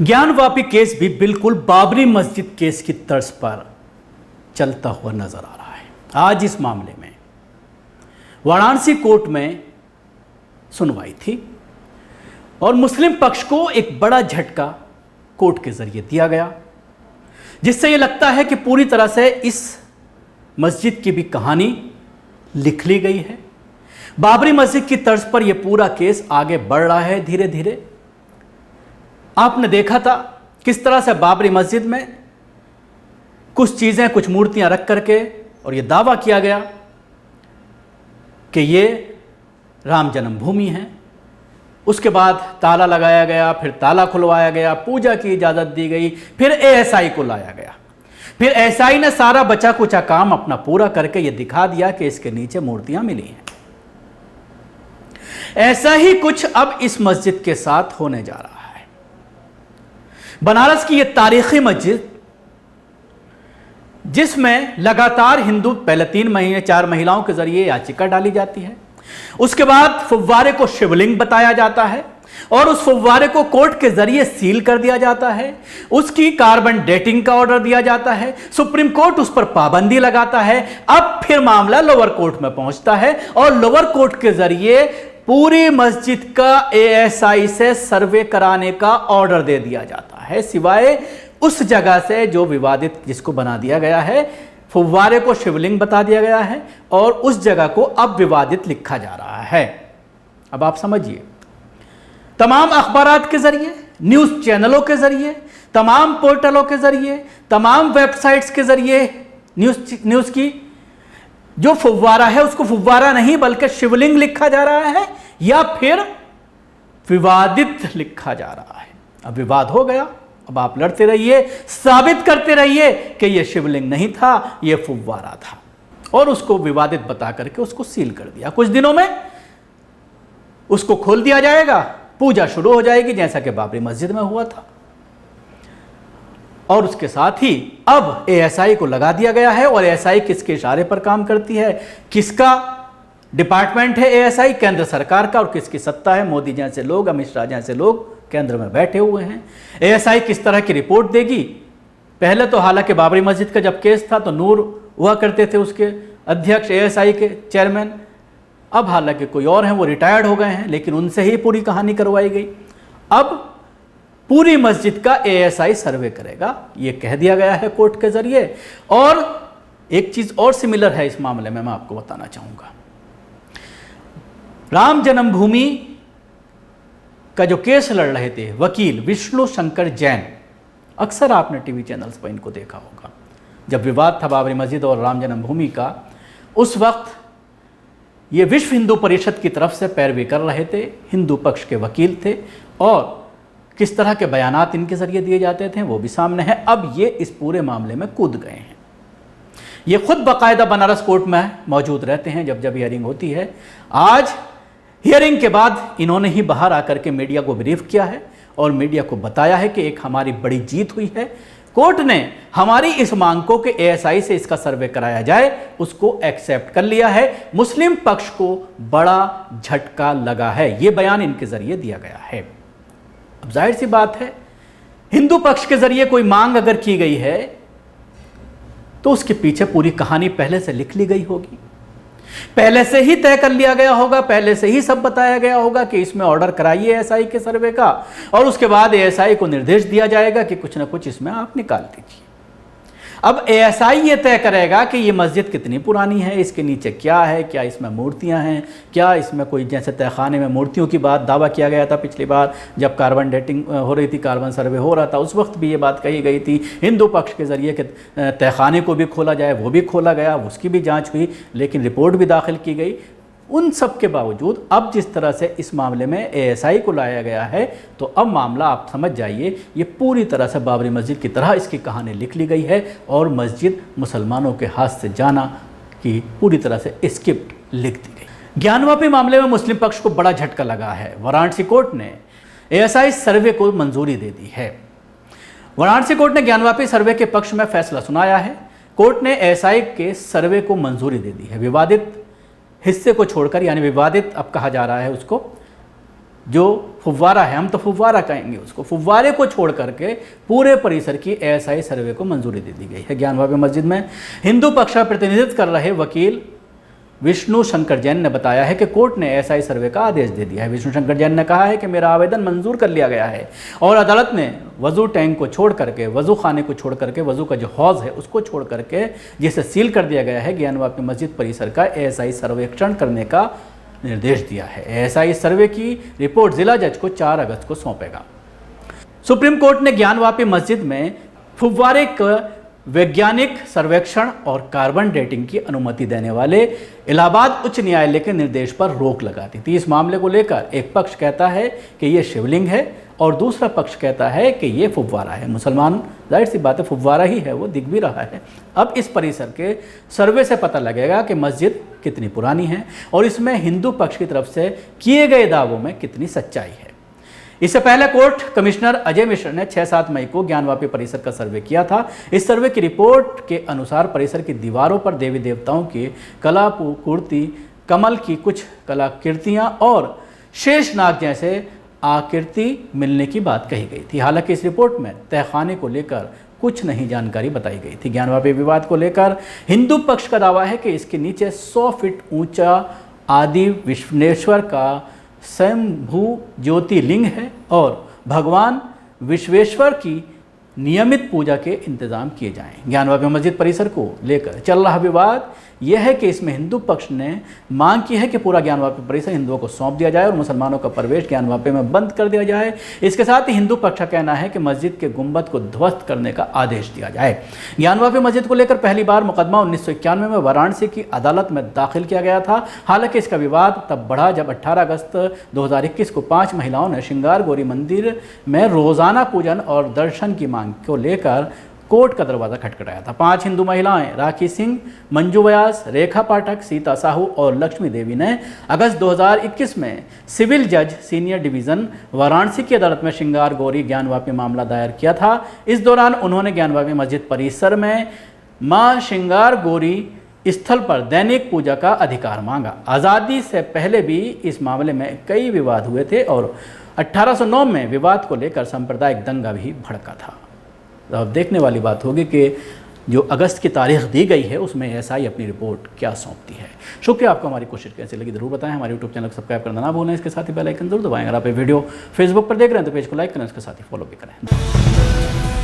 Gyanvapi case भी बिल्कुल बाबरी मस्जिद केस की तर्ज पर चलता हुआ नजर आ रहा है। आज इस मामले में वाराणसी कोर्ट में सुनवाई थी और मुस्लिम पक्ष को एक बड़ा झटका कोर्ट के जरिए दिया गया, जिससे यह लगता है कि पूरी तरह से इस मस्जिद की भी कहानी लिख ली गई है। बाबरी मस्जिद की तर्ज पर यह पूरा केस आगे बढ़ रहा है धीरे धीरे। आपने देखा था किस तरह से बाबरी मस्जिद में कुछ चीज़ें, कुछ मूर्तियां रख करके और यह दावा किया गया कि ये राम जन्मभूमि है। उसके बाद ताला लगाया गया, फिर ताला खुलवाया गया, पूजा की इजाज़त दी गई, फिर एएसआई को लाया गया। फिर एएसआई ने सारा बचा कुचा काम अपना पूरा करके यह दिखा दिया कि इसके नीचे मूर्तियां मिली हैं। ऐसा ही कुछ अब इस मस्जिद के साथ होने जा रहा है। बनारस की यह तारीखी मस्जिद, जिसमें लगातार हिंदू पहले 4 महिलाओं के जरिए याचिका डाली जाती है, उसके बाद फुव्वारे को शिवलिंग बताया जाता है और उस फुव्वारे को कोर्ट के जरिए सील कर दिया जाता है। उसकी कार्बन डेटिंग का ऑर्डर दिया जाता है, सुप्रीम कोर्ट उस पर पाबंदी लगाता है। अब फिर मामला लोअर कोर्ट में पहुंचता है और लोअर कोर्ट के जरिए पूरी मस्जिद का एएसआई से सर्वे कराने का ऑर्डर दे दिया जाता है, सिवाय उस जगह से जो विवादित, जिसको बना दिया गया है, फुव्वारे को शिवलिंग बता दिया गया है और उस जगह को अब विवादित लिखा जा रहा है। अब आप समझिए, तमाम अखबारात के जरिए, न्यूज चैनलों के जरिए, तमाम पोर्टलों के जरिए, तमाम वेबसाइट्स के जरिए न्यूज की जो फुव्वारा है उसको फुव्वारा नहीं बल्कि शिवलिंग लिखा जा रहा है या फिर विवादित लिखा जा रहा है। अब विवाद हो गया, अब आप लड़ते रहिए, साबित करते रहिए कि यह शिवलिंग नहीं था, यह फुव्वारा था, और उसको विवादित बता करके उसको सील कर दिया। कुछ दिनों में उसको खोल दिया जाएगा, पूजा शुरू हो जाएगी जैसा कि बाबरी मस्जिद में हुआ था। और उसके साथ ही अब एएसआई को लगा दिया गया है। और एएसआई किसके इशारे पर काम करती है, किसका डिपार्टमेंट है एएसआई? केंद्र सरकार का। और किसकी सत्ता है? मोदी जैसे लोग, अमित शाह जैसे लोग केंद्र में बैठे हुए हैं। एएसआई किस तरह की रिपोर्ट देगी? पहले तो हालांकि बाबरी मस्जिद का जब केस था तो नूर हुआ करते थे उसके अध्यक्ष, एएसआई के चेयरमैन। अब हालांकि कोई और हैं, वो रिटायर्ड हो गए हैं, लेकिन उनसे ही पूरी कहानी करवाई गई। अब पूरी मस्जिद का एएसआई सर्वे करेगा, ये कह दिया गया है कोर्ट के जरिए। और एक चीज और सिमिलर है इस मामले में, मैं आपको बताना चाहूंगा। राम जन्मभूमि का जो केस लड़ रहे थे वकील विष्णु शंकर जैन, अक्सर आपने टीवी चैनल्स पर इनको देखा होगा। जब विवाद था बाबरी मस्जिद और राम जन्मभूमि का, उस वक्त ये विश्व हिंदू परिषद की तरफ से पैरवी कर रहे थे, हिंदू पक्ष के वकील थे, और किस तरह के बयानात इनके जरिए दिए जाते थे वो भी सामने है। अब ये इस पूरे मामले में कूद गए हैं। ये खुद बाकायदा बनारस कोर्ट में मौजूद रहते हैं जब जब हियरिंग होती है। आज हियरिंग के बाद इन्होंने ही बाहर आकर के मीडिया को ब्रीफ किया है और मीडिया को बताया है कि एक हमारी बड़ी जीत हुई है। कोर्ट ने हमारी इस मांग को कि एएसआई से इसका सर्वे कराया जाए, उसको एक्सेप्ट कर लिया है। मुस्लिम पक्ष को बड़ा झटका लगा है, ये बयान इनके जरिए दिया गया है। अब जाहिर सी बात है, हिंदू पक्ष के जरिए कोई मांग अगर की गई है तो उसके पीछे पूरी कहानी पहले से लिख ली गई होगी, पहले से ही तय कर लिया गया होगा, पहले से ही सब बताया गया होगा कि इसमें ऑर्डर कराइए एएसआई के सर्वे का, और उसके बाद एएसआई को निर्देश दिया जाएगा कि कुछ ना कुछ इसमें आप निकाल दीजिए। अब एएसआई ये तय करेगा कि ये मस्जिद कितनी पुरानी है, इसके नीचे क्या है, क्या इसमें मूर्तियां हैं, क्या इसमें कोई, जैसे तहखाने में मूर्तियों की बात दावा किया गया था पिछली बार जब कार्बन डेटिंग हो रही थी, कार्बन सर्वे हो रहा था, उस वक्त भी ये बात कही गई थी हिंदू पक्ष के जरिए कि तहखाने को भी खोला जाए, वो भी खोला गया, उसकी भी जाँच हुई, लेकिन रिपोर्ट भी दाखिल की गई। उन सब के बावजूद अब जिस तरह से इस मामले में एएसआई को लाया गया है, तो अब मामला आप समझ जाइए, ये पूरी तरह से बाबरी मस्जिद की तरह इसकी कहानी लिख ली गई है और मस्जिद मुसलमानों के हाथ से जाना की पूरी तरह से स्क्रिप्ट लिख दी गई। ज्ञानवापी मामले में मुस्लिम पक्ष को बड़ा झटका लगा है। वाराणसी कोर्ट ने एएसआई सर्वे को मंजूरी दे दी है। वाराणसी कोर्ट ने ज्ञानवापी सर्वे के पक्ष में फैसला सुनाया है। कोर्ट ने एएसआई के सर्वे को मंजूरी दे दी है। विवादित हिस्से को छोड़कर, यानी विवादित अब कहा जा रहा है उसको, जो फुव्वारा है, हम तो फुव्वारा कहेंगे उसको, फुव्वारे को छोड़ करके पूरे परिसर की एएसआई सर्वे को मंजूरी दे दी गई है। ज्ञानवापी मस्जिद में हिंदू पक्ष का प्रतिनिधित्व कर रहे वकील विष्णु शंकर जैन ने बताया है कि कोर्ट ने एएसआई सर्वे का आदेश दे दिया है। विष्णु शंकर जैन ने कहा है कि मेरा आवेदन मंजूर कर लिया गया है और अदालत ने वजू टैंक को छोड़ करके, वजू खाने को छोड़ करके, वजू का जो हौज है उसको छोड़ करके जिसे सील कर दिया गया है, ज्ञानवापी मस्जिद परिसर का एएसआई सर्वेक्षण करने का निर्देश दिया है। एएसआई सर्वे की रिपोर्ट जिला जज को 4 अगस्त को सौंपेगा। सुप्रीम कोर्ट ने ज्ञानवापी मस्जिद में फुव्वारे का वैज्ञानिक सर्वेक्षण और कार्बन डेटिंग की अनुमति देने वाले इलाहाबाद उच्च न्यायालय के निर्देश पर रोक लगा दी थी। इस मामले को लेकर एक पक्ष कहता है कि ये शिवलिंग है और दूसरा पक्ष कहता है कि ये फुव्वारा है। मुसलमान, जाहिर सी बात है, फुव्वारा ही है, वो दिख भी रहा है। अब इस परिसर के सर्वे से पता लगेगा कि मस्जिद कितनी पुरानी है और इसमें हिंदू पक्ष की तरफ से किए गए दावों में कितनी सच्चाई है। इससे पहले कोर्ट कमिश्नर अजय मिश्र ने 6-7 मई को ज्ञानवापी परिसर का सर्वे किया था। इस सर्वे की रिपोर्ट के अनुसार परिसर की दीवारों पर देवी देवताओं की कलाकृति, कमल की कुछ कलाकृतियां और शेषनाग जैसे आकृति मिलने की बात कही गई थी। हालांकि इस रिपोर्ट में तहखाने को लेकर कुछ नहीं जानकारी बताई गई थी। ज्ञानवापी विवाद को लेकर हिंदू पक्ष का दावा है कि इसके नीचे 100 फीट ऊंचा आदि विश्वेश्वर का स्वयंभू ज्योतिर्लिंग है और भगवान विश्वेश्वर की नियमित पूजा के इंतजाम किए जाएं। ज्ञानवापी मस्जिद परिसर को लेकर चल रहा विवाद यह है कि इसमें हिंदू पक्ष ने मांग की है कि पूरा ज्ञानवापी परिसर हिंदुओं को सौंप दिया जाए और मुसलमानों का प्रवेश ज्ञानवापी में बंद कर दिया जाए। इसके साथ ही हिंदू पक्ष का कहना है कि मस्जिद के गुंबद को ध्वस्त करने का आदेश दिया जाए। ज्ञानवापी मस्जिद को लेकर पहली बार मुकदमा 1991 में वाराणसी की अदालत में दाखिल किया गया था। हालांकि इसका विवाद तब बढ़ा जब 18 अगस्त 2021 को 5 महिलाओं ने श्रृंगार गौरी मंदिर में रोजाना पूजन और दर्शन की मांग को लेकर कोर्ट का दरवाजा खटखटाया था। 5 हिंदू महिलाएं राखी सिंह, मंजू व्यास, रेखा पाठक, सीता साहू और लक्ष्मी देवी ने अगस्त 2021 में सिविल जज सीनियर डिवीजन वाराणसी की अदालत में श्रृंगार गौरी ज्ञानवापी मामला दायर किया था। इस दौरान उन्होंने ज्ञानवापी मस्जिद परिसर में मां श्रृंगार गौरी स्थल पर दैनिक पूजा का अधिकार मांगा। आज़ादी से पहले भी इस मामले में कई विवाद हुए थे और 1809 में विवाद को लेकर सांप्रदायिक दंगा भी भड़का था। अब देखने वाली बात होगी कि जो अगस्त की तारीख दी गई है उसमें एएसआई अपनी रिपोर्ट क्या सौंपती है। शुक्रिया, आपको हमारी कोशिश कैसी लगी जरूर बताएं। हमारे यूट्यूब चैनल को सब्सक्राइब करना ना भूलें, इसके साथ ही बेल आइकन जरूर दबाएं। अगर आप ये वीडियो फेसबुक पर देख रहे हैं तो पेज को लाइक करें, इसके साथ ही फॉलो भी करें।